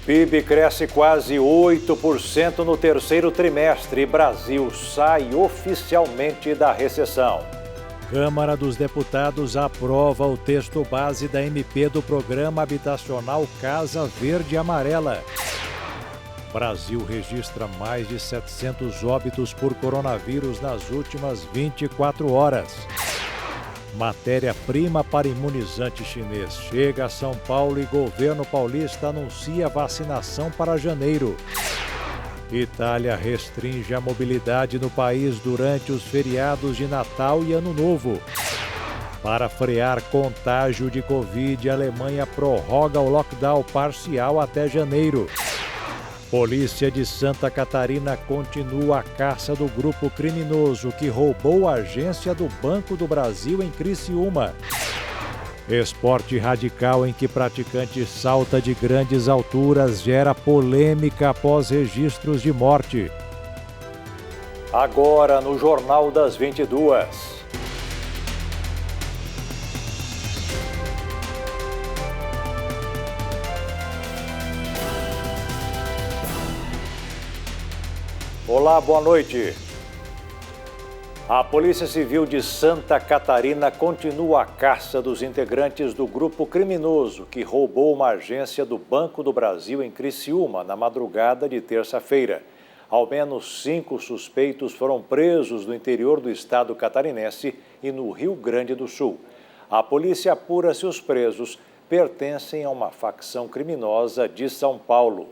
PIB cresce quase 8% no terceiro trimestre e Brasil sai oficialmente da recessão. Câmara dos Deputados aprova o texto base da MP do Programa Habitacional Casa Verde e Amarela. Brasil registra mais de 700 óbitos por coronavírus nas últimas 24 horas. Matéria-prima para imunizante chinês chega a São Paulo e governo paulista anuncia vacinação para janeiro. Itália restringe a mobilidade no país durante os feriados de Natal e Ano Novo. Para frear contágio de Covid, a Alemanha prorroga o lockdown parcial até janeiro. Polícia de Santa Catarina continua a caça do grupo criminoso que roubou a agência do Banco do Brasil em Criciúma. Esporte radical em que praticante salta de grandes alturas gera polêmica após registros de morte. Agora no Jornal das 22. Olá, boa noite. A Polícia Civil de Santa Catarina continua a caça dos integrantes do grupo criminoso que roubou uma agência do Banco do Brasil em Criciúma na madrugada de terça-feira. Ao menos 5 suspeitos foram presos no interior do estado catarinense e no Rio Grande do Sul. A polícia apura se os presos pertencem a uma facção criminosa de São Paulo.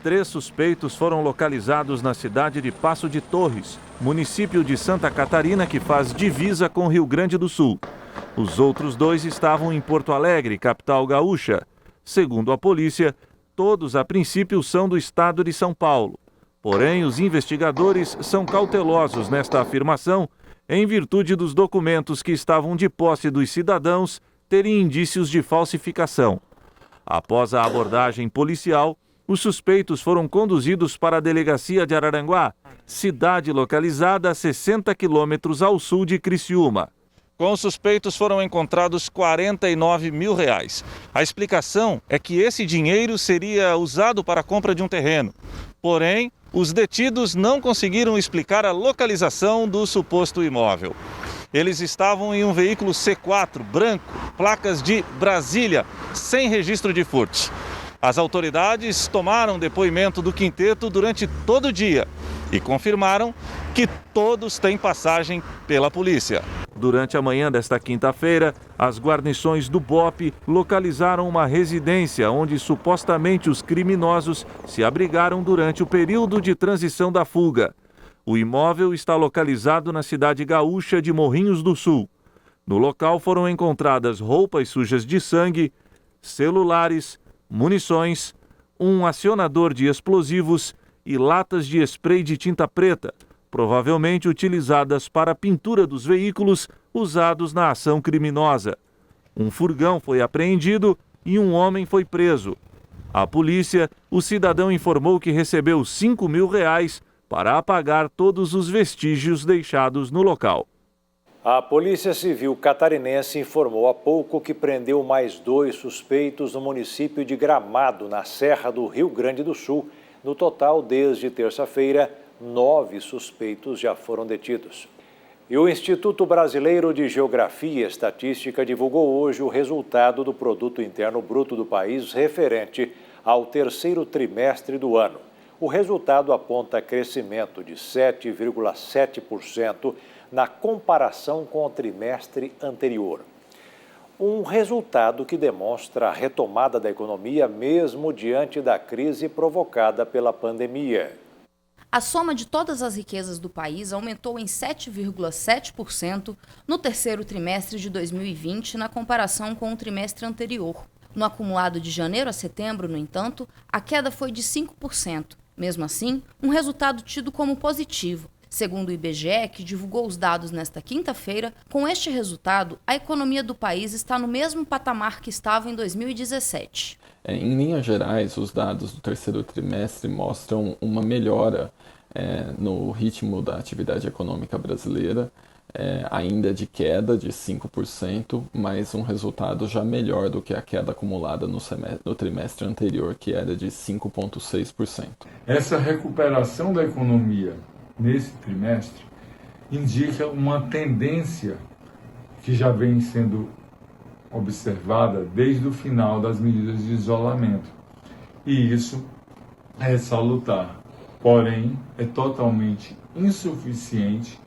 3 suspeitos foram localizados na cidade de Passo de Torres, município de Santa Catarina que faz divisa com Rio Grande do Sul. Os outros 2 estavam em Porto Alegre, capital gaúcha. Segundo a polícia, todos a princípio são do estado de São Paulo. Porém, os investigadores são cautelosos nesta afirmação, em virtude dos documentos que estavam de posse dos cidadãos terem indícios de falsificação. Após a abordagem policial, os suspeitos foram conduzidos para a delegacia de Araranguá, cidade localizada a 60 quilômetros ao sul de Criciúma. Com os suspeitos foram encontrados R$49 mil. A explicação é que esse dinheiro seria usado para a compra de um terreno. Porém, os detidos não conseguiram explicar a localização do suposto imóvel. Eles estavam em um veículo C4 branco, placas de Brasília, sem registro de furtos. As autoridades tomaram depoimento do quinteto durante todo o dia e confirmaram que todos têm passagem pela polícia. Durante a manhã desta quinta-feira, as guarnições do BOPE localizaram uma residência onde supostamente os criminosos se abrigaram durante o período de transição da fuga. O imóvel está localizado na cidade gaúcha de Morrinhos do Sul. No local foram encontradas roupas sujas de sangue, celulares, munições, um acionador de explosivos e latas de spray de tinta preta, provavelmente utilizadas para a pintura dos veículos usados na ação criminosa. Um furgão foi apreendido e um homem foi preso. À polícia, o cidadão informou que recebeu R$5 mil para apagar todos os vestígios deixados no local. A Polícia Civil catarinense informou há pouco que prendeu mais 2 suspeitos no município de Gramado, na Serra do Rio Grande do Sul. No total, desde terça-feira, 9 suspeitos já foram detidos. E o Instituto Brasileiro de Geografia e Estatística divulgou hoje o resultado do Produto Interno Bruto do país referente ao terceiro trimestre do ano. O resultado aponta crescimento de 7,7% na comparação com o trimestre anterior. Um resultado que demonstra a retomada da economia mesmo diante da crise provocada pela pandemia. A soma de todas as riquezas do país aumentou em 7,7% no terceiro trimestre de 2020 na comparação com o trimestre anterior. No acumulado de janeiro a setembro, no entanto, a queda foi de 5%. Mesmo assim, um resultado tido como positivo. Segundo o IBGE, que divulgou os dados nesta quinta-feira, com este resultado, a economia do país está no mesmo patamar que estava em 2017. Em linhas gerais, os dados do terceiro trimestre mostram uma melhora no ritmo da atividade econômica brasileira. ainda de queda de 5%, mas um resultado já melhor do que a queda acumulada no trimestre anterior, que era de 5,6%. Essa recuperação da economia nesse trimestre indica uma tendência que já vem sendo observada desde o final das medidas de isolamento. E isso é salutar, porém é totalmente insuficiente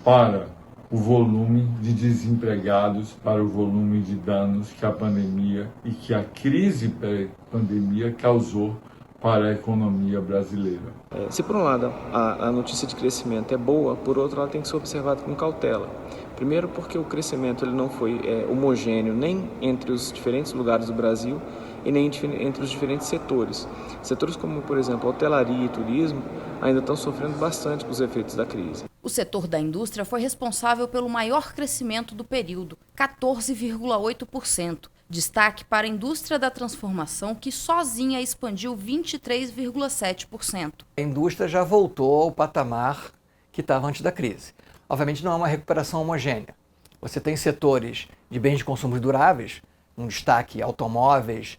para o volume de desempregados, para o volume de danos que a pandemia e que a crise pré-pandemia causou para a economia brasileira. Se por um lado a notícia de crescimento é boa, por outro ela tem que ser observada com cautela. Primeiro porque o crescimento ele não foi homogêneo nem entre os diferentes lugares do Brasil e nem entre os diferentes setores. Setores como, por exemplo, hotelaria e turismo ainda estão sofrendo bastante com os efeitos da crise. O setor da indústria foi responsável pelo maior crescimento do período, 14,8%. Destaque para a indústria da transformação, que sozinha expandiu 23,7%. A indústria já voltou ao patamar que estava antes da crise. Obviamente não é uma recuperação homogênea. Você tem setores de bens de consumo duráveis, um destaque automóveis,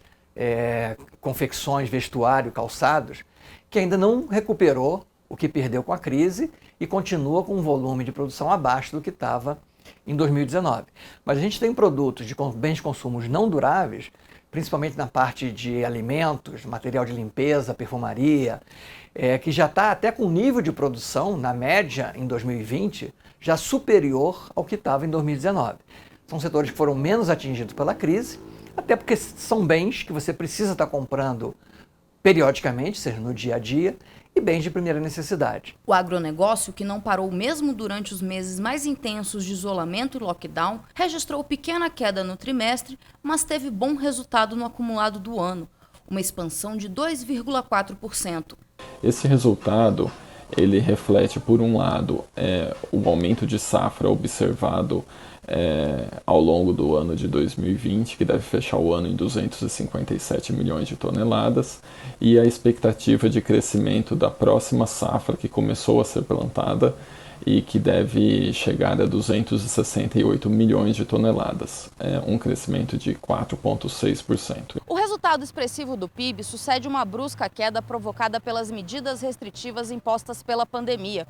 confecções, vestuário, calçados, que ainda não recuperou o que perdeu com a crise e continua com um volume de produção abaixo do que estava em 2019. Mas a gente tem produtos de bens de consumo não duráveis, principalmente na parte de alimentos, material de limpeza, perfumaria, que já está até com nível de produção, na média, em 2020, já superior ao que estava em 2019. São setores que foram menos atingidos pela crise, até porque são bens que você precisa estar comprando periodicamente, seja no dia a dia, e bens de primeira necessidade. O agronegócio, que não parou mesmo durante os meses mais intensos de isolamento e lockdown, registrou pequena queda no trimestre, mas teve bom resultado no acumulado do ano, uma expansão de 2,4%. Esse resultado ele reflete, por um lado, o aumento de safra observado ao longo do ano de 2020, que deve fechar o ano em 257 milhões de toneladas, e a expectativa de crescimento da próxima safra, que começou a ser plantada e que deve chegar a 268 milhões de toneladas, um crescimento de 4,6%. O resultado expressivo do PIB sucede uma brusca queda provocada pelas medidas restritivas impostas pela pandemia.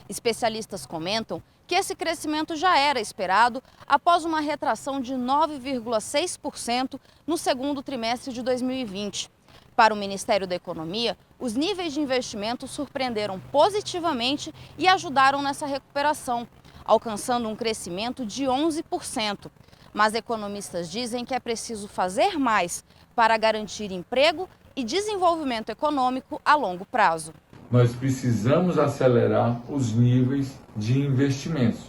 Especialistas comentam que esse crescimento já era esperado após uma retração de 9,6% no segundo trimestre de 2020. Para o Ministério da Economia, os níveis de investimento surpreenderam positivamente e ajudaram nessa recuperação, alcançando um crescimento de 11%. Mas economistas dizem que é preciso fazer mais para garantir emprego e desenvolvimento econômico a longo prazo. Nós precisamos acelerar os níveis de investimentos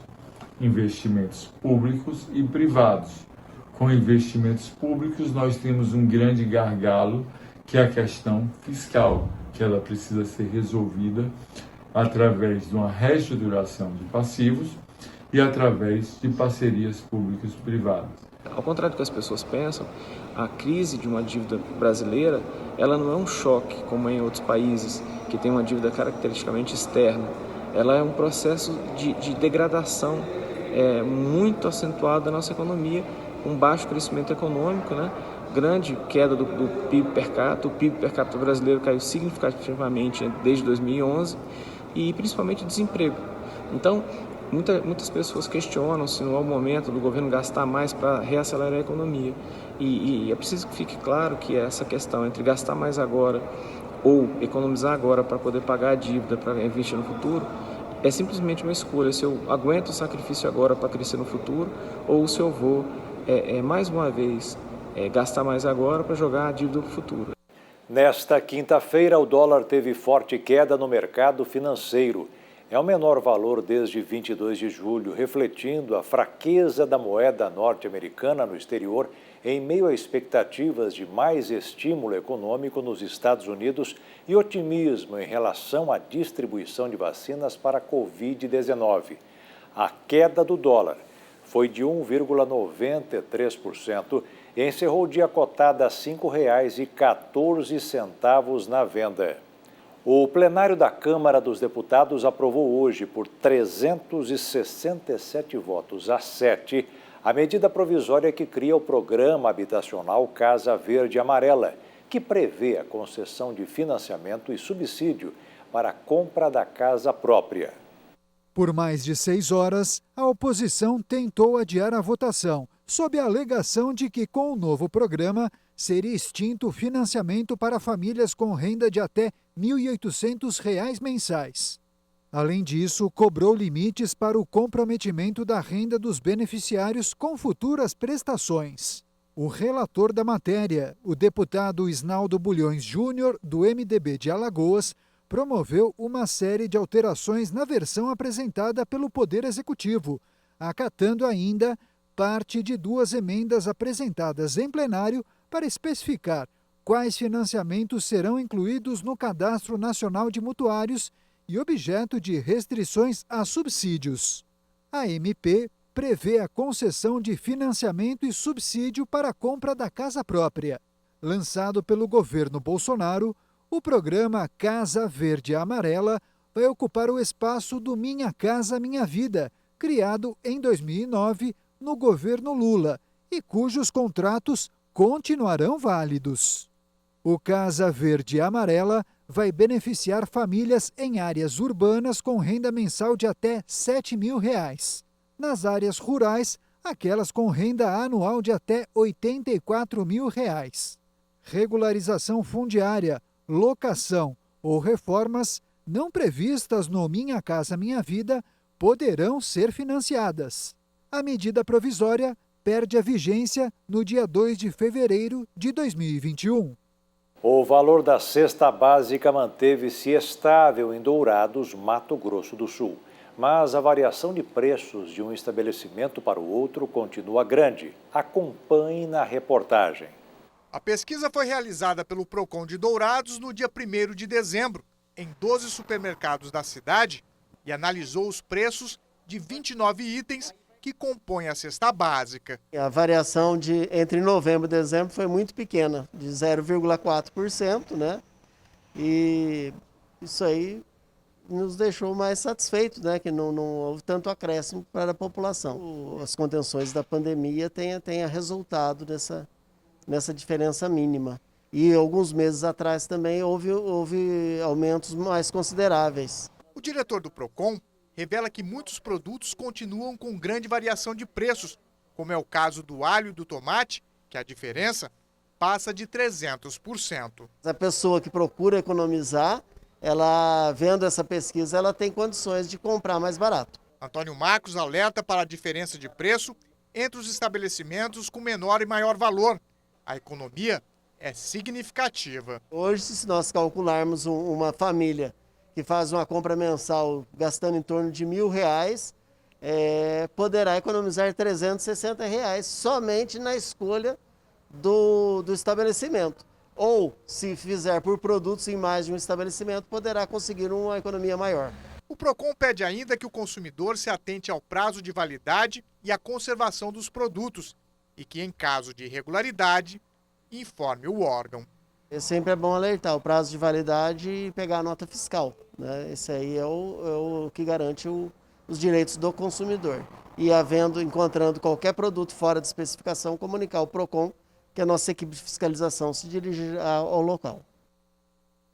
públicos e privados. Com investimentos públicos, nós temos um grande gargalo, que é a questão fiscal, que ela precisa ser resolvida através de uma reestruturação de passivos e através de parcerias públicas e privadas. Ao contrário do que as pessoas pensam, a crise de uma dívida brasileira, ela não é um choque, como é em outros países, que tem uma dívida caracteristicamente externa. Ela é um processo de degradação muito acentuado da nossa economia, com baixo crescimento econômico, né? Grande queda do PIB per capita. O PIB per capita brasileiro caiu significativamente desde 2011 e principalmente o desemprego. Então, muitas pessoas questionam se não é o momento do governo gastar mais para reacelerar a economia. E é preciso que fique claro que essa questão entre gastar mais agora ou economizar agora para poder pagar a dívida, para investir no futuro, é simplesmente uma escolha. Se eu aguento o sacrifício agora para crescer no futuro, ou se eu vou, mais uma vez, gastar mais agora para jogar a dívida para o futuro. Nesta quinta-feira, o dólar teve forte queda no mercado financeiro. É o menor valor desde 22 de julho, refletindo a fraqueza da moeda norte-americana no exterior em meio a expectativas de mais estímulo econômico nos Estados Unidos e otimismo em relação à distribuição de vacinas para a Covid-19. A queda do dólar foi de 1,93% e encerrou o dia cotada a R$ 5,14 na venda. O plenário da Câmara dos Deputados aprovou hoje, por 367 votos a 7, a medida provisória que cria o programa habitacional Casa Verde e Amarela, que prevê a concessão de financiamento e subsídio para a compra da casa própria. Por mais de 6 horas, a oposição tentou adiar a votação, sob a alegação de que, com o novo programa, seria extinto o financiamento para famílias com renda de até R$ 1.800 mensais. Além disso, cobrou limites para o comprometimento da renda dos beneficiários com futuras prestações. O relator da matéria, o deputado Isnaldo Bulhões Júnior, do MDB de Alagoas, promoveu uma série de alterações na versão apresentada pelo Poder Executivo, acatando ainda parte de 2 emendas apresentadas em plenário para especificar quais financiamentos serão incluídos no Cadastro Nacional de Mutuários e objeto de restrições a subsídios. A MP prevê a concessão de financiamento e subsídio para a compra da casa própria. Lançado pelo governo Bolsonaro, o programa Casa Verde e Amarela vai ocupar o espaço do Minha Casa Minha Vida, criado em 2009 no governo Lula e cujos contratos continuarão válidos. O Casa Verde e Amarela vai beneficiar famílias em áreas urbanas com renda mensal de até R$ 7.000. Nas áreas rurais, aquelas com renda anual de até R$ 84.000. Regularização fundiária, locação ou reformas não previstas no Minha Casa Minha Vida poderão ser financiadas. A medida provisória perde a vigência no dia 2 de fevereiro de 2021. O valor da cesta básica manteve-se estável em Dourados, Mato Grosso do Sul. Mas a variação de preços de um estabelecimento para o outro continua grande. Acompanhe na reportagem. A pesquisa foi realizada pelo Procon de Dourados no dia 1º de dezembro, em 12 supermercados da cidade, e analisou os preços de 29 itens que compõem a cesta básica. A variação entre novembro e dezembro foi muito pequena, de 0,4%, né? E isso aí nos deixou mais satisfeitos, né? Que não houve tanto acréscimo para a população. As contenções da pandemia tenha resultado nessa diferença mínima. E alguns meses atrás também houve aumentos mais consideráveis. O diretor do Procon revela que muitos produtos continuam com grande variação de preços, como é o caso do alho e do tomate, que a diferença passa de 300%. A pessoa que procura economizar, ela vendo essa pesquisa, ela tem condições de comprar mais barato. Antônio Marcos alerta para a diferença de preço entre os estabelecimentos com menor e maior valor. A economia é significativa. Hoje, se nós calcularmos uma família que faz uma compra mensal gastando em torno de R$ 1.000, poderá economizar R$ 360 somente na escolha do estabelecimento. Ou, se fizer por produtos em mais de um estabelecimento, poderá conseguir uma economia maior. O Procon pede ainda que o consumidor se atente ao prazo de validade e à conservação dos produtos e que, em caso de irregularidade, informe o órgão. Sempre é bom alertar o prazo de validade e pegar a nota fiscal, né? Esse aí é o que garante os direitos do consumidor. E encontrando qualquer produto fora de especificação, comunicar ao Procon que a nossa equipe de fiscalização se dirige ao local.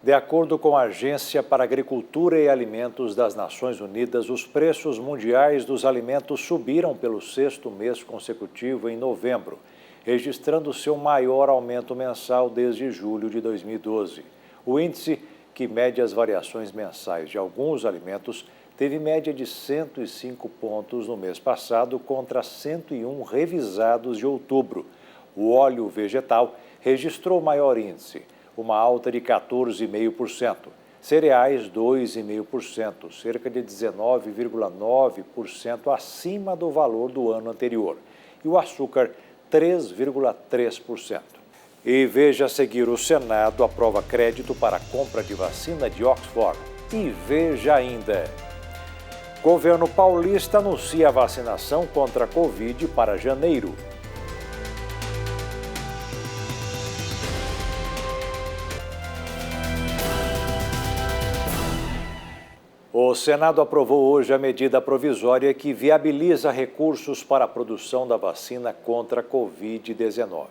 De acordo com a Agência para Agricultura e Alimentos das Nações Unidas, os preços mundiais dos alimentos subiram pelo 6º mês consecutivo em novembro, registrando seu maior aumento mensal desde julho de 2012. O índice, que mede as variações mensais de alguns alimentos, teve média de 105 pontos no mês passado contra 101 revisados de outubro. O óleo vegetal registrou maior índice, uma alta de 14,5%. Cereais, 2,5%, cerca de 19,9% acima do valor do ano anterior. E o açúcar, 3,3%. E veja a seguir: o Senado aprova crédito para a compra de vacina de Oxford. E veja ainda: governo paulista anuncia a vacinação contra a Covid para janeiro. O Senado aprovou hoje a medida provisória que viabiliza recursos para a produção da vacina contra a Covid-19.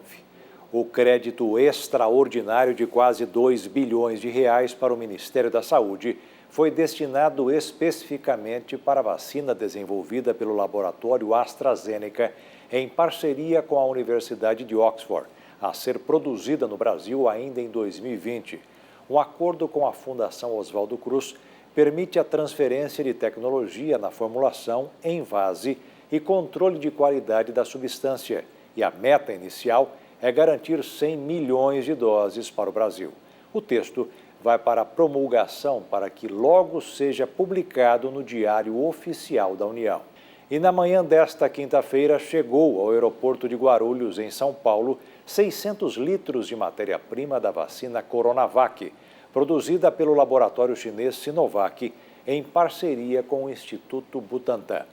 O crédito extraordinário de quase 2 bilhões de reais para o Ministério da Saúde foi destinado especificamente para a vacina desenvolvida pelo laboratório AstraZeneca em parceria com a Universidade de Oxford, a ser produzida no Brasil ainda em 2020. Um acordo com a Fundação Oswaldo Cruz permite a transferência de tecnologia na formulação, envase e controle de qualidade da substância. E a meta inicial é garantir 100 milhões de doses para o Brasil. O texto vai para a promulgação para que logo seja publicado no Diário Oficial da União. E na manhã desta quinta-feira chegou ao aeroporto de Guarulhos, em São Paulo, 600 litros de matéria-prima da vacina Coronavac, produzida pelo laboratório chinês Sinovac, em parceria com o Instituto Butantan.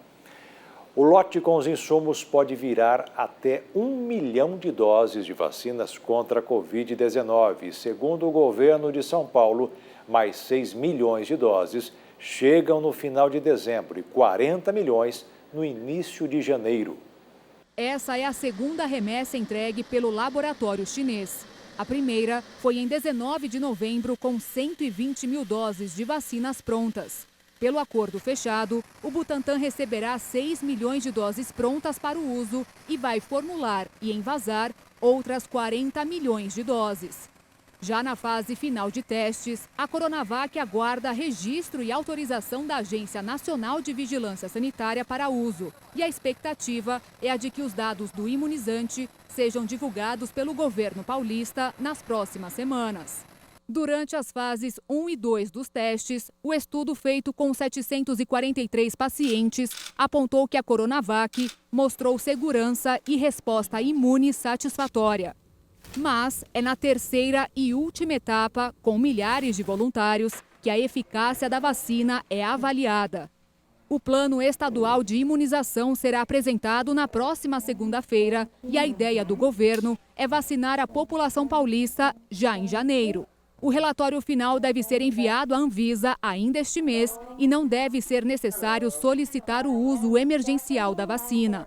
O lote com os insumos pode virar até 1 milhão de doses de vacinas contra a Covid-19. Segundo o governo de São Paulo, mais 6 milhões de doses chegam no final de dezembro e 40 milhões no início de janeiro. Essa é a segunda remessa entregue pelo laboratório chinês. A primeira foi em 19 de novembro, com 120 mil doses de vacinas prontas. Pelo acordo fechado, o Butantan receberá 6 milhões de doses prontas para o uso e vai formular e envasar outras 40 milhões de doses. Já na fase final de testes, a Coronavac aguarda registro e autorização da Agência Nacional de Vigilância Sanitária para uso. E a expectativa é a de que os dados do imunizante sejam divulgados pelo governo paulista nas próximas semanas. Durante as fases 1 e 2 dos testes, o estudo feito com 743 pacientes apontou que a Coronavac mostrou segurança e resposta imune satisfatória. Mas é na terceira e última etapa, com milhares de voluntários, que a eficácia da vacina é avaliada. O plano estadual de imunização será apresentado na próxima segunda-feira e a ideia do governo é vacinar a população paulista já em janeiro. O relatório final deve ser enviado à Anvisa ainda este mês e não deve ser necessário solicitar o uso emergencial da vacina.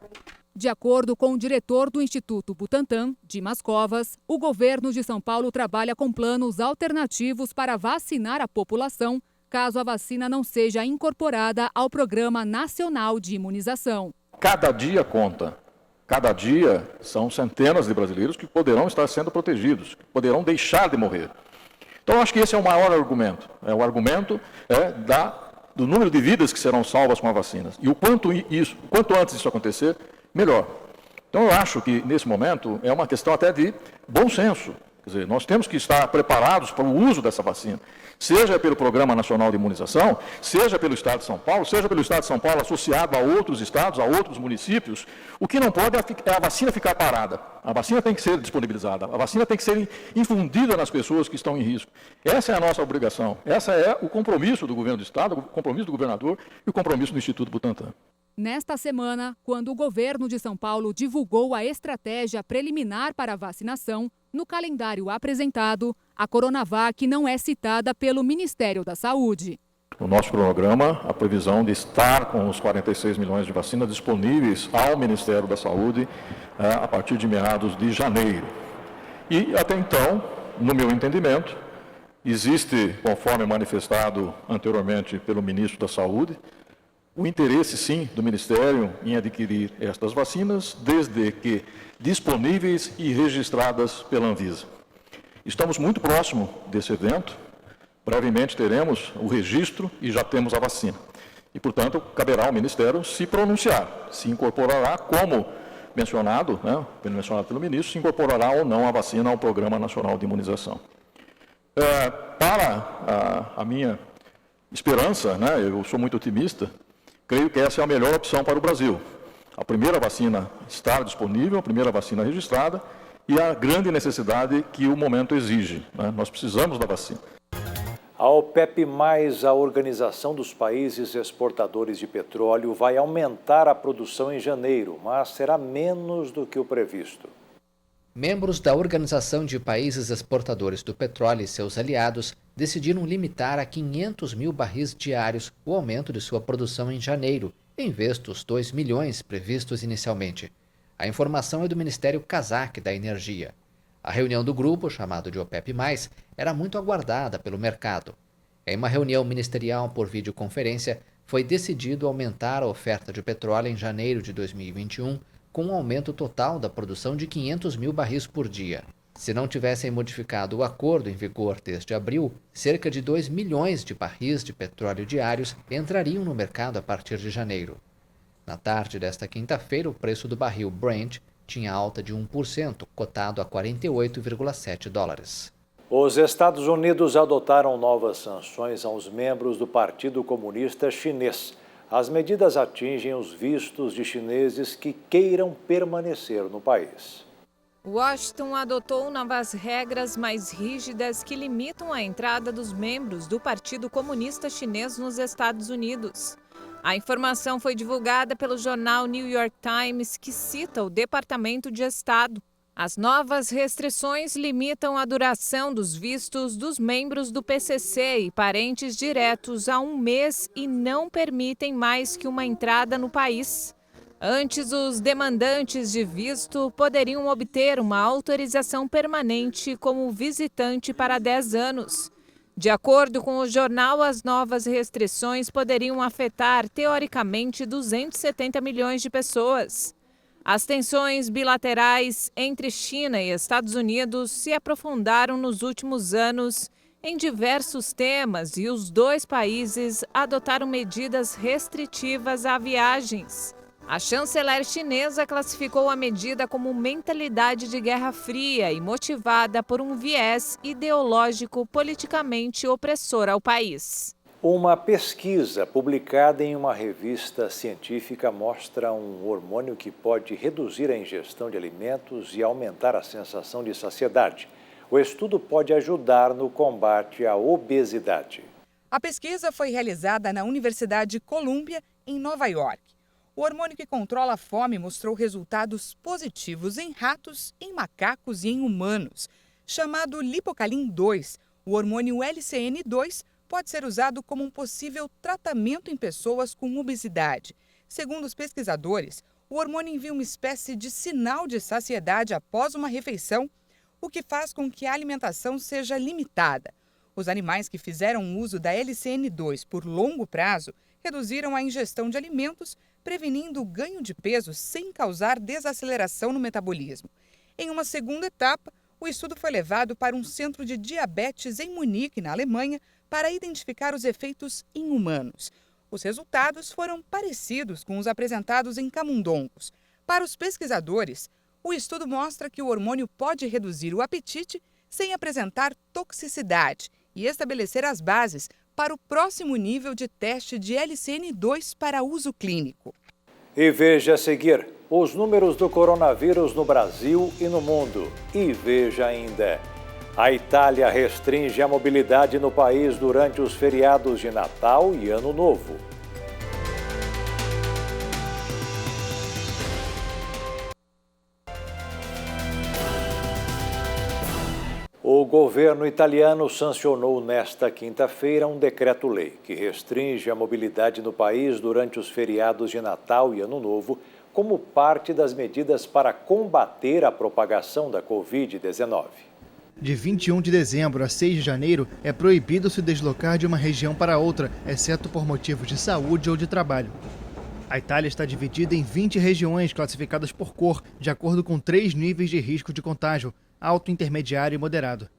De acordo com o diretor do Instituto Butantan, Dimas Covas, o governo de São Paulo trabalha com planos alternativos para vacinar a população, caso a vacina não seja incorporada ao Programa Nacional de Imunização. Cada dia conta. Cada dia são centenas de brasileiros que poderão estar sendo protegidos, que poderão deixar de morrer. Então, eu acho que esse é o maior argumento. O argumento do número de vidas que serão salvas com a vacina. E o quanto antes isso acontecer, melhor. Então, eu acho que, nesse momento, é uma questão até de bom senso. Quer dizer, nós temos que estar preparados para o uso dessa vacina, seja pelo Programa Nacional de Imunização, seja pelo Estado de São Paulo, seja pelo Estado de São Paulo associado a outros estados, a outros municípios. O que não pode é a vacina ficar parada. A vacina tem que ser disponibilizada, a vacina tem que ser infundida nas pessoas que estão em risco. Essa é a nossa obrigação, essa é o compromisso do governo do Estado, o compromisso do governador e o compromisso do Instituto Butantan. Nesta semana, quando o governo de São Paulo divulgou a estratégia preliminar para a vacinação, no calendário apresentado, a Coronavac não é citada pelo Ministério da Saúde. No nosso cronograma, a previsão de estar com os 46 milhões de vacinas disponíveis ao Ministério da Saúde a partir de meados de janeiro. E até então, no meu entendimento, existe, conforme manifestado anteriormente pelo ministro da Saúde, o interesse, sim, do Ministério em adquirir estas vacinas, desde que disponíveis e registradas pela Anvisa. Estamos muito próximo desse evento. Brevemente teremos o registro e já temos a vacina. E, portanto, caberá ao Ministério se pronunciar, se incorporará, como mencionado pelo ministro, se incorporará ou não a vacina ao Programa Nacional de Imunização. Para a minha esperança, eu sou muito otimista, creio que essa é a melhor opção para o Brasil. A primeira vacina está disponível, a primeira vacina registrada e a grande necessidade que o momento exige. Nós precisamos da vacina. A OPEP+, a Organização dos Países Exportadores de Petróleo, vai aumentar a produção em janeiro, mas será menos do que o previsto. Membros da Organização de Países Exportadores do Petróleo e seus aliados decidiram limitar a 500 mil barris diários o aumento de sua produção em janeiro, em vez dos 2 milhões previstos inicialmente. A informação é do Ministério Cazaque da Energia. A reunião do grupo, chamado de OPEP+, era muito aguardada pelo mercado. Em uma reunião ministerial por videoconferência, foi decidido aumentar a oferta de petróleo em janeiro de 2021, com um aumento total da produção de 500 mil barris por dia. Se não tivessem modificado o acordo em vigor desde abril, cerca de 2 milhões de barris de petróleo diários entrariam no mercado a partir de janeiro. Na tarde desta quinta-feira, o preço do barril Brent tinha alta de 1%, cotado a 48,7 dólares. Os Estados Unidos adotaram novas sanções aos membros do Partido Comunista Chinês. As medidas atingem os vistos de chineses que queiram permanecer no país. Washington adotou novas regras mais rígidas que limitam a entrada dos membros do Partido Comunista Chinês nos Estados Unidos. A informação foi divulgada pelo jornal New York Times, que cita o Departamento de Estado. As novas restrições limitam a duração dos vistos dos membros do PCC e parentes diretos a 1 mês e não permitem mais que uma entrada no país. Antes, os demandantes de visto poderiam obter uma autorização permanente como visitante para 10 anos. De acordo com o jornal, as novas restrições poderiam afetar, teoricamente, 270 milhões de pessoas. As tensões bilaterais entre China e Estados Unidos se aprofundaram nos últimos anos em diversos temas e os dois países adotaram medidas restritivas a viagens. A chanceler chinesa classificou a medida como mentalidade de Guerra Fria e motivada por um viés ideológico politicamente opressor ao país. Uma pesquisa publicada em uma revista científica mostra um hormônio que pode reduzir a ingestão de alimentos e aumentar a sensação de saciedade. O estudo pode ajudar no combate à obesidade. A pesquisa foi realizada na Universidade Columbia, em Nova York. O hormônio que controla a fome mostrou resultados positivos em ratos, em macacos e em humanos. Chamado Lipocalin 2, o hormônio LCN2 pode ser usado como um possível tratamento em pessoas com obesidade. Segundo os pesquisadores, o hormônio envia uma espécie de sinal de saciedade após uma refeição, o que faz com que a alimentação seja limitada. Os animais que fizeram uso da LCN2 por longo prazo reduziram a ingestão de alimentos, prevenindo o ganho de peso sem causar desaceleração no metabolismo. Em uma segunda etapa, o estudo foi levado para um centro de diabetes em Munique, na Alemanha, para identificar os efeitos em humanos. Os resultados foram parecidos com os apresentados em camundongos. Para os pesquisadores, o estudo mostra que o hormônio pode reduzir o apetite sem apresentar toxicidade e estabelecer as bases para o próximo nível de teste de LCN2 para uso clínico. E veja a seguir os números do coronavírus no Brasil e no mundo. E veja ainda: a Itália restringe a mobilidade no país durante os feriados de Natal e Ano Novo. O governo italiano sancionou nesta quinta-feira um decreto-lei que restringe a mobilidade no país durante os feriados de Natal e Ano Novo, como parte das medidas para combater a propagação da Covid-19. De 21 de dezembro a 6 de janeiro, é proibido se deslocar de uma região para outra, exceto por motivos de saúde ou de trabalho. A Itália está dividida em 20 regiões classificadas por cor, de acordo com 3 níveis de risco de contágio: alto, intermediário e moderado.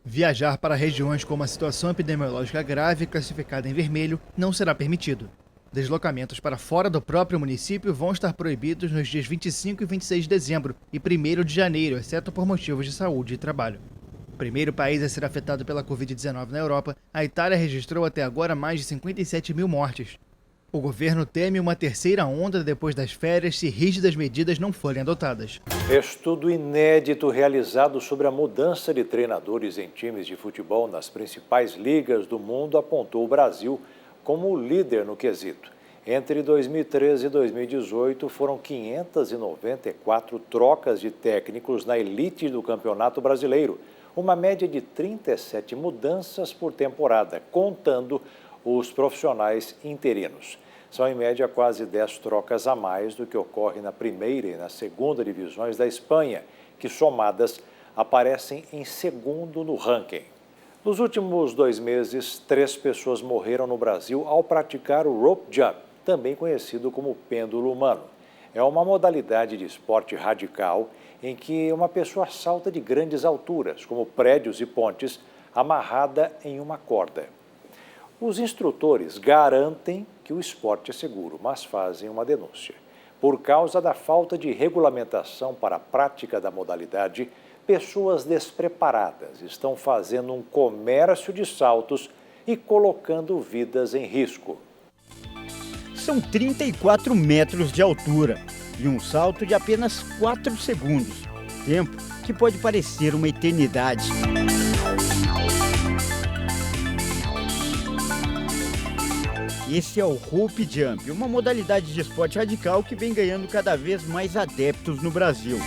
Viajar para regiões com uma situação epidemiológica grave, classificada em vermelho, não será permitido. Deslocamentos para fora do próprio município vão estar proibidos nos dias 25 e 26 de dezembro e 1º de janeiro, exceto por motivos de saúde e trabalho. Primeiro país a ser afetado pela Covid-19 na Europa, a Itália registrou até agora mais de 57 mil mortes. O governo teme uma terceira onda depois das férias se rígidas medidas não forem adotadas. Estudo inédito realizado sobre a mudança de treinadores em times de futebol nas principais ligas do mundo apontou o Brasil como líder no quesito. Entre 2013 e 2018, foram 594 trocas de técnicos na elite do Campeonato Brasileiro, uma média de 37 mudanças por temporada, contando os profissionais interinos. São, em média, quase 10 trocas a mais do que ocorre na primeira e na segunda divisões da Espanha, que, somadas, aparecem em segundo no ranking. Nos últimos 2 meses, 3 pessoas morreram no Brasil ao praticar o rope jump, também conhecido como pêndulo humano. É uma modalidade de esporte radical em que uma pessoa salta de grandes alturas, como prédios e pontes, amarrada em uma corda. Os instrutores garantem que o esporte é seguro, mas fazem uma denúncia. Por causa da falta de regulamentação para a prática da modalidade, pessoas despreparadas estão fazendo um comércio de saltos e colocando vidas em risco. São 34 metros de altura e um salto de apenas 4 segundos, tempo que pode parecer uma eternidade. Esse é o rope jump, uma modalidade de esporte radical que vem ganhando cada vez mais adeptos no Brasil.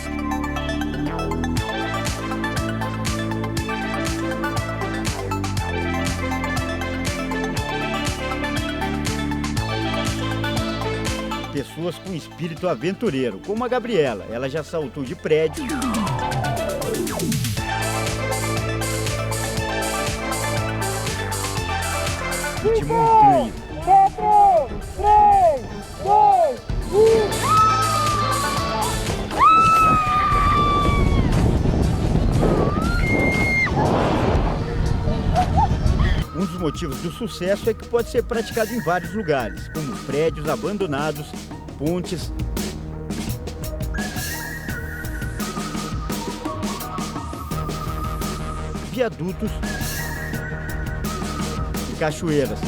Pessoas com espírito aventureiro, como a Gabriela. Ela já saltou de prédio, e de montanha. 4, 3, 2, 1. Um dos motivos do sucesso é que pode ser praticado em vários lugares, como prédios abandonados, pontes, viadutos e cachoeiras.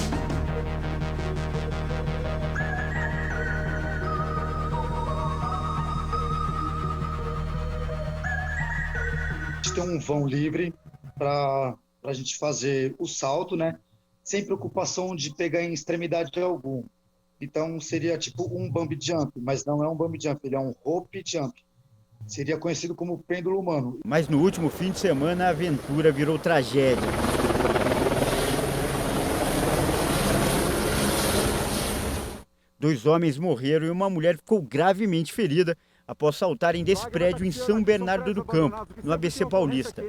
Tem um vão livre para a gente fazer o salto, né? Sem preocupação de pegar em extremidade alguma. Então seria tipo um bungee jump, mas não é um bungee jump, ele é um rope jump. Seria conhecido como pêndulo humano. Mas no último fim de semana a aventura virou tragédia. Dois homens morreram e uma mulher ficou gravemente ferida após saltarem desse prédio em São Bernardo do Campo, no ABC Paulista.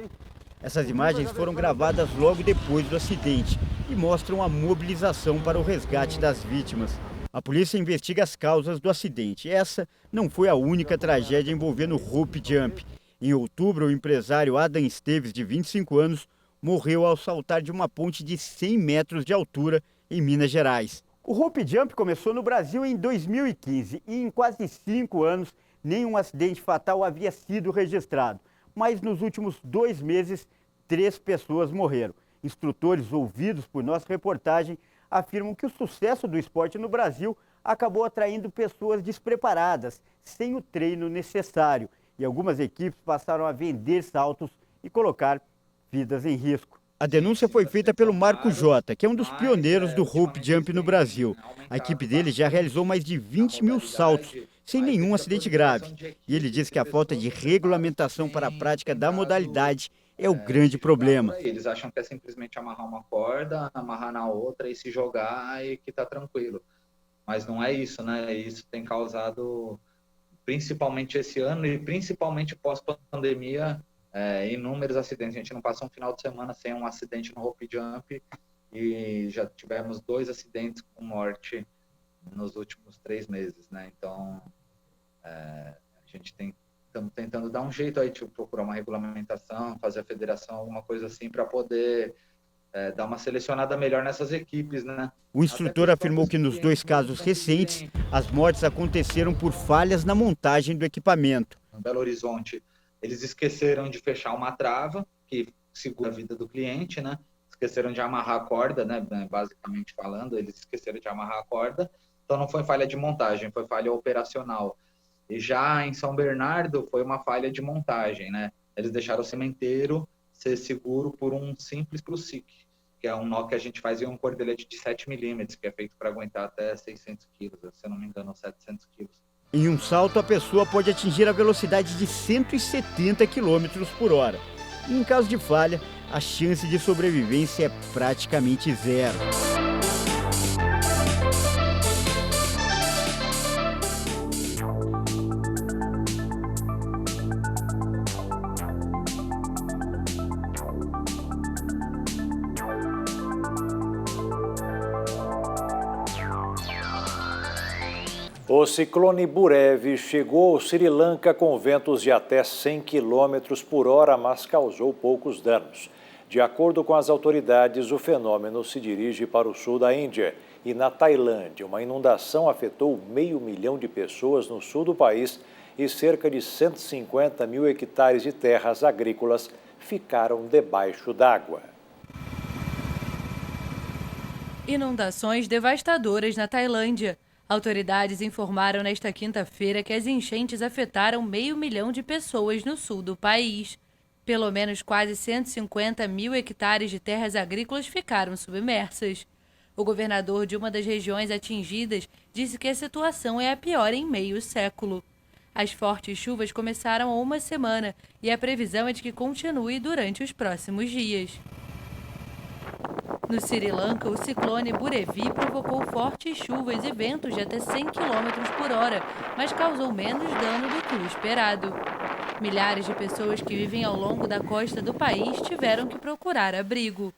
Essas imagens foram gravadas logo depois do acidente e mostram a mobilização para o resgate das vítimas. A polícia investiga as causas do acidente. Essa não foi a única tragédia envolvendo rope jump. Em outubro, o empresário Adam Esteves, de 25 anos, morreu ao saltar de uma ponte de 100 metros de altura em Minas Gerais. O rope jump começou no Brasil em 2015 e em quase 5 anos nenhum acidente fatal havia sido registrado. Mas nos últimos 2 meses, 3 pessoas morreram. Instrutores ouvidos por nossa reportagem afirmam que o sucesso do esporte no Brasil acabou atraindo pessoas despreparadas, sem o treino necessário. E algumas equipes passaram a vender saltos e colocar vidas em risco. A denúncia foi feita pelo Marco Jota, que é um dos pioneiros do rope jump no Brasil. A equipe dele já realizou mais de 20 mil saltos, sem nenhum acidente grave. E ele diz que a falta de regulamentação para a prática da modalidade é o grande problema. Eles acham que é simplesmente amarrar uma corda, amarrar na outra e se jogar e que está tranquilo. Mas não é isso, né? Isso tem causado, principalmente esse ano e principalmente pós-pandemia, inúmeros acidentes. A gente não passa um final de semana sem um acidente no rope jump e já tivemos 2 acidentes com morte nos últimos 3 meses, né? Então, a gente estamos tentando dar um jeito aí, tipo, procurar uma regulamentação, fazer a federação, alguma coisa assim, para poder dar uma selecionada melhor nessas equipes, né? O instrutor afirmou que nos 2 casos recentes, as mortes aconteceram por falhas na montagem do equipamento. Em Belo Horizonte, eles esqueceram de fechar uma trava, que segura a vida do cliente, né? Esqueceram de amarrar a corda, né? Basicamente falando, eles esqueceram de amarrar a corda. Então não foi falha de montagem, foi falha operacional. E já em São Bernardo foi uma falha de montagem, né? Eles deixaram o sementeiro ser seguro por um simples crucique. que é um nó que a gente faz em um cordelete de 7 milímetros, que é feito para aguentar até 600 quilos, se eu não me engano, 700 quilos. Em um salto, a pessoa pode atingir a velocidade de 170 km por hora. E em caso de falha, a chance de sobrevivência é praticamente zero. O ciclone Burevi chegou ao Sri Lanka com ventos de até 100 km por hora, mas causou poucos danos. De acordo com as autoridades, o fenômeno se dirige para o sul da Índia. E na Tailândia, uma inundação afetou 500 mil de pessoas no sul do país e cerca de 150 mil hectares de terras agrícolas ficaram debaixo d'água. Inundações devastadoras na Tailândia. Autoridades informaram nesta quinta-feira que as enchentes afetaram 500 mil de pessoas no sul do país. Pelo menos quase 150 mil hectares de terras agrícolas ficaram submersas. O governador de uma das regiões atingidas disse que a situação é a pior em meio século. As fortes chuvas começaram há uma semana e a previsão é de que continue durante os próximos dias. No Sri Lanka, o ciclone Burevi provocou fortes chuvas e ventos de até 100 km por hora, mas causou menos dano do que o esperado. Milhares de pessoas que vivem ao longo da costa do país tiveram que procurar abrigo.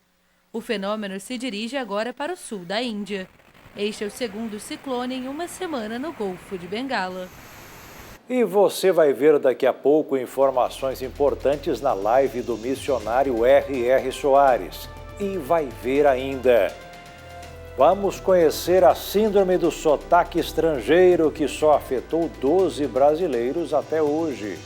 O fenômeno se dirige agora para o sul da Índia. Este é o segundo ciclone em uma semana no Golfo de Bengala. E você vai ver daqui a pouco informações importantes na live do missionário R.R. Soares. E vai ver ainda. Vamos conhecer a síndrome do sotaque estrangeiro que só afetou 12 brasileiros até hoje.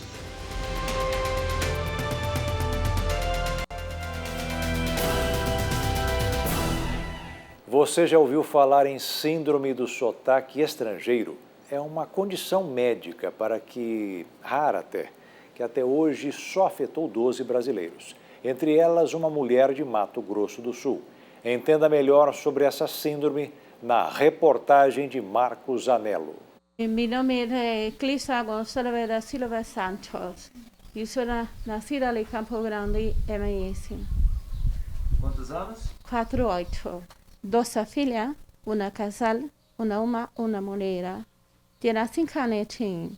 Você já ouviu falar em síndrome do sotaque estrangeiro? É uma condição médica rara até, que até hoje só afetou 12 brasileiros. Entre elas, uma mulher de Mato Grosso do Sul. Entenda melhor sobre essa síndrome na reportagem de Marcos Anello. Meu nome é Clisa Gonçalves da Silva Santos. Eu sou nascida em Campo Grande, MS. Quantos anos? 48. 2 filhas, uma casal, uma mulher. Tenho 5 netinhos.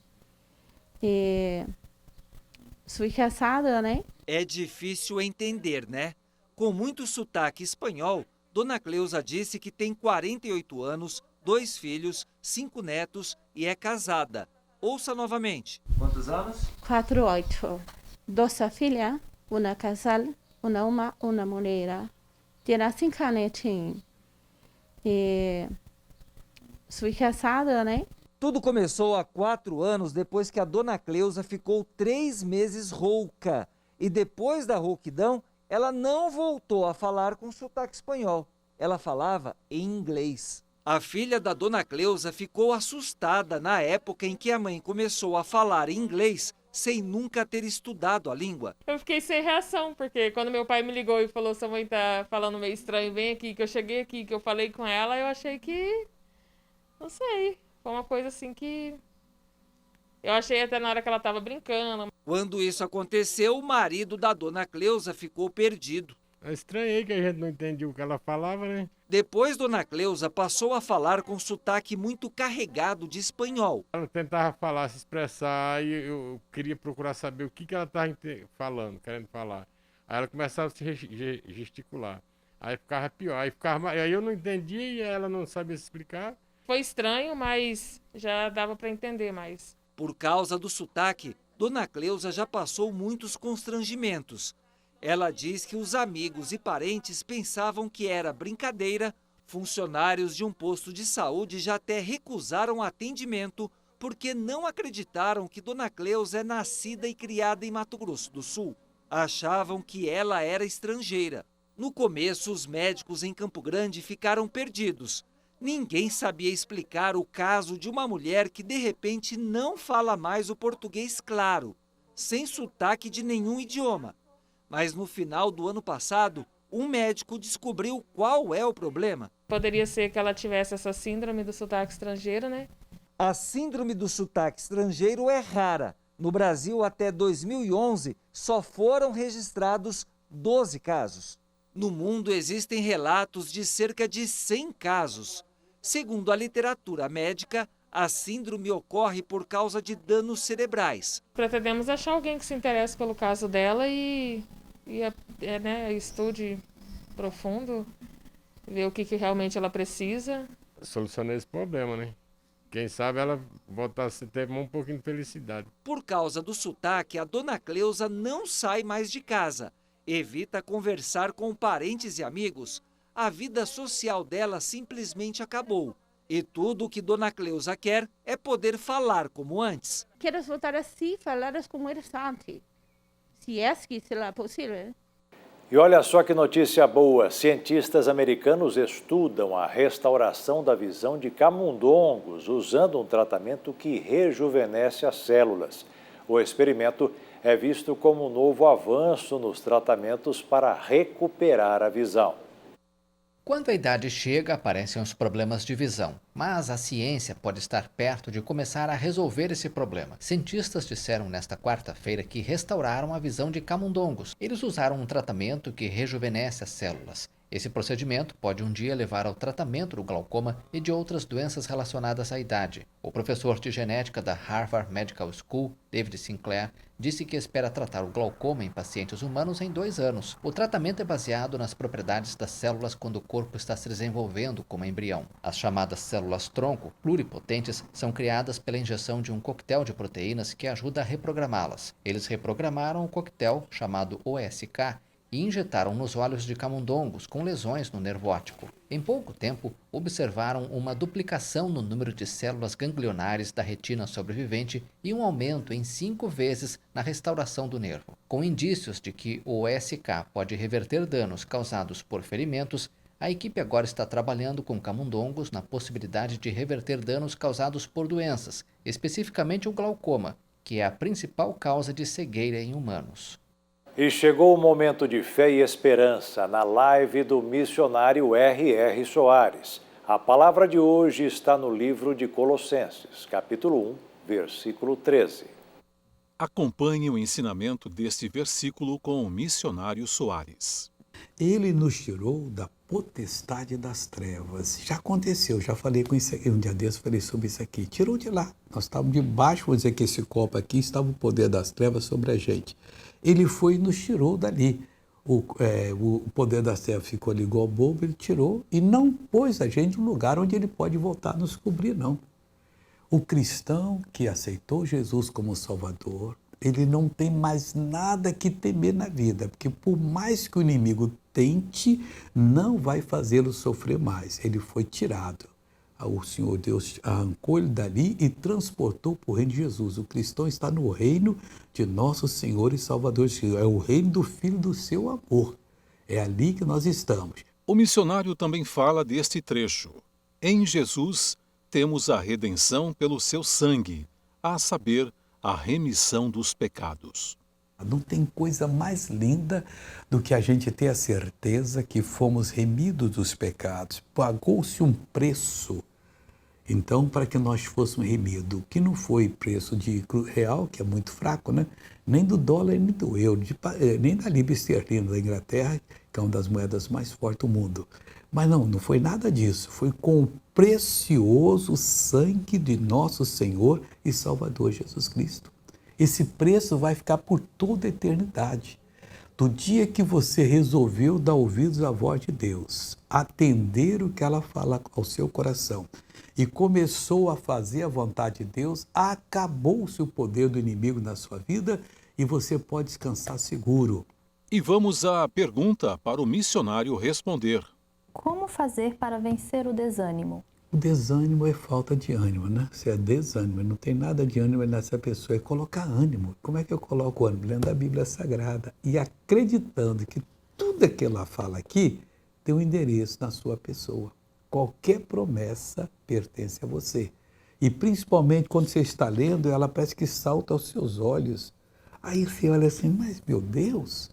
Sou casada, né? É difícil entender, né? Com muito sotaque espanhol, Dona Cleusa disse que tem 48 anos, 2 filhos, 5 netos e é casada. Ouça novamente. Quantos anos? 48. 2 filhas, uma casal, uma mulher. Tenho 5 netinhos. Sou casada, né? Tudo começou há 4 anos depois que a Dona Cleusa ficou 3 meses rouca. E depois da rouquidão, ela não voltou a falar com sotaque espanhol. Ela falava em inglês. A filha da Dona Cleusa ficou assustada na época em que a mãe começou a falar em inglês sem nunca ter estudado a língua. Eu fiquei sem reação, porque quando meu pai me ligou e falou: sua mãe tá falando meio estranho, vem aqui, que eu cheguei aqui, que eu falei com ela, eu achei que... não sei, foi uma coisa assim que... eu achei até na hora que ela estava brincando. Quando isso aconteceu, o marido da Dona Cleusa ficou perdido. Eu estranhei que a gente não entendia o que ela falava, né? Depois, Dona Cleusa passou a falar com sotaque muito carregado de espanhol. Ela tentava falar, se expressar, e eu queria procurar saber o que ela estava falando, querendo falar. Aí ela começava a se gesticular. Aí ficava pior. Aí eu não entendia e ela não sabia se explicar. Foi estranho, mas já dava para entender mais. Por causa do sotaque, Dona Cleusa já passou muitos constrangimentos. Ela diz que os amigos e parentes pensavam que era brincadeira. Funcionários de um posto de saúde já até recusaram atendimento porque não acreditaram que Dona Cleusa é nascida e criada em Mato Grosso do Sul. Achavam que ela era estrangeira. No começo, os médicos em Campo Grande ficaram perdidos. Ninguém sabia explicar o caso de uma mulher que de repente não fala mais o português claro, sem sotaque de nenhum idioma. Mas no final do ano passado, um médico descobriu qual é o problema. Poderia ser que ela tivesse essa síndrome do sotaque estrangeiro, né? A síndrome do sotaque estrangeiro é rara. No Brasil, até 2011, só foram registrados 12 casos. No mundo, existem relatos de cerca de 100 casos. Segundo a literatura médica, a síndrome ocorre por causa de danos cerebrais. Pretendemos achar alguém que se interesse pelo caso dela e estude profundo, ver o que realmente ela precisa. Solucionar esse problema, né? Quem sabe ela voltar a ter um pouquinho de felicidade. Por causa do sotaque, a dona Cleusa não sai mais de casa. Evita conversar com parentes e amigos. A vida social dela simplesmente acabou. E tudo o que dona Cleusa quer é poder falar como antes. Quero voltar assim, falar como era antes. Se é que será possível. E olha só que notícia boa, cientistas americanos estudam a restauração da visão de camundongos usando um tratamento que rejuvenesce as células. O experimento é visto como um novo avanço nos tratamentos para recuperar a visão. Quando a idade chega, aparecem os problemas de visão, mas a ciência pode estar perto de começar a resolver esse problema. Cientistas disseram nesta quarta-feira que restauraram a visão de camundongos. Eles usaram um tratamento que rejuvenesce as células. Esse procedimento pode um dia levar ao tratamento do glaucoma e de outras doenças relacionadas à idade. O professor de genética da Harvard Medical School, David Sinclair, disse que espera tratar o glaucoma em pacientes humanos em 2 anos. O tratamento é baseado nas propriedades das células quando o corpo está se desenvolvendo como embrião. As chamadas células-tronco, pluripotentes, são criadas pela injeção de um coquetel de proteínas que ajuda a reprogramá-las. Eles reprogramaram o coquetel, chamado OSK, e injetaram nos olhos de camundongos com lesões no nervo óptico. Em pouco tempo, observaram uma duplicação no número de células ganglionares da retina sobrevivente e um aumento em 5 vezes na restauração do nervo. Com indícios de que o OSK pode reverter danos causados por ferimentos, a equipe agora está trabalhando com camundongos na possibilidade de reverter danos causados por doenças, especificamente o glaucoma, que é a principal causa de cegueira em humanos. E chegou o momento de fé e esperança na live do missionário R.R. Soares. A palavra de hoje está no livro de Colossenses, capítulo 1, versículo 13. Acompanhe o ensinamento deste versículo com o missionário Soares. Ele nos tirou da potestade das trevas. Já aconteceu, já falei com isso aqui, um dia desses falei sobre isso aqui. Tirou de lá. Nós estávamos debaixo, vou dizer que esse copo aqui estava o poder das trevas sobre a gente. Ele foi e nos tirou dali. O poder das trevas ficou ali igual bobo, ele tirou e não pôs a gente no lugar onde ele pode voltar a nos cobrir, não. O cristão que aceitou Jesus como Salvador, ele não tem mais nada que temer na vida, porque por mais que o inimigo tente, não vai fazê-lo sofrer mais. Ele foi tirado. O Senhor Deus arrancou ele dali e transportou para o reino de Jesus. O cristão está no reino de nosso Senhor e Salvador Jesus. É o reino do Filho do seu amor. É ali que nós estamos. O missionário também fala deste trecho. Em Jesus temos a redenção pelo seu sangue, a saber, a remissão dos pecados. Não tem coisa mais linda do que a gente ter a certeza que fomos remidos dos pecados. Pagou-se um preço, então, para que nós fôssemos remidos, que não foi preço de real, que é muito fraco, né? Nem do dólar, nem do euro, nem da libra esterlina da Inglaterra, que é uma das moedas mais fortes do mundo. Mas não foi nada disso. Foi com o precioso sangue de nosso Senhor e Salvador Jesus Cristo. Esse preço vai ficar por toda a eternidade. Do dia que você resolveu dar ouvidos à voz de Deus, atender o que ela fala ao seu coração e começou a fazer a vontade de Deus, acabou-se o poder do inimigo na sua vida e você pode descansar seguro. E vamos à pergunta para o missionário responder. Como fazer para vencer o desânimo? O desânimo é falta de ânimo, né? Se é desânimo, não tem nada de ânimo nessa pessoa, é colocar ânimo. Como é que eu coloco ânimo? Lendo a Bíblia Sagrada e acreditando que tudo que ela fala aqui tem um endereço na sua pessoa. Qualquer promessa pertence a você. E principalmente quando você está lendo, ela parece que salta aos seus olhos. Aí você olha assim, mas meu Deus,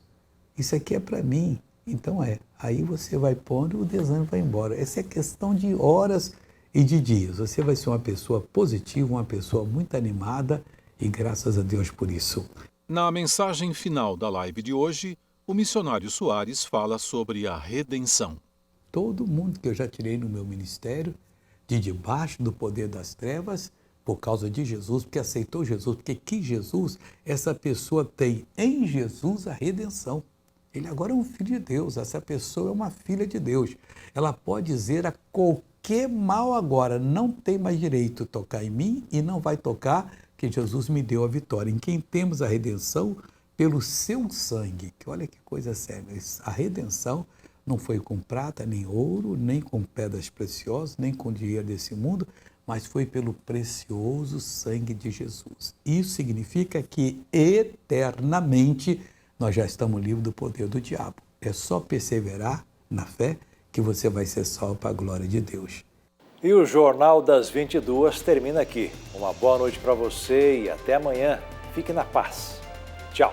isso aqui é para mim. Então aí você vai pondo e o desânimo vai embora. Essa é questão de horas e de dias. Você vai ser uma pessoa positiva, uma pessoa muito animada e graças a Deus por isso. Na mensagem final da live de hoje, o missionário Soares fala sobre a redenção. Todo mundo que eu já tirei no meu ministério, de debaixo do poder das trevas, por causa de Jesus, porque aceitou Jesus, porque quis Jesus, essa pessoa tem em Jesus a redenção. Ele agora é um filho de Deus, essa pessoa é uma filha de Deus. Ela pode dizer a qualquer mal agora, não tem mais direito de tocar em mim e não vai tocar, que Jesus me deu a vitória. Em quem temos a redenção pelo seu sangue. Que olha que coisa séria, a redenção não foi com prata, nem ouro, nem com pedras preciosas, nem com dinheiro desse mundo, mas foi pelo precioso sangue de Jesus. Isso significa que eternamente nós já estamos livres do poder do diabo. É só perseverar na fé que você vai ser salvo para a glória de Deus. E o Jornal das 22 termina aqui. Uma boa noite para você e até amanhã. Fique na paz. Tchau.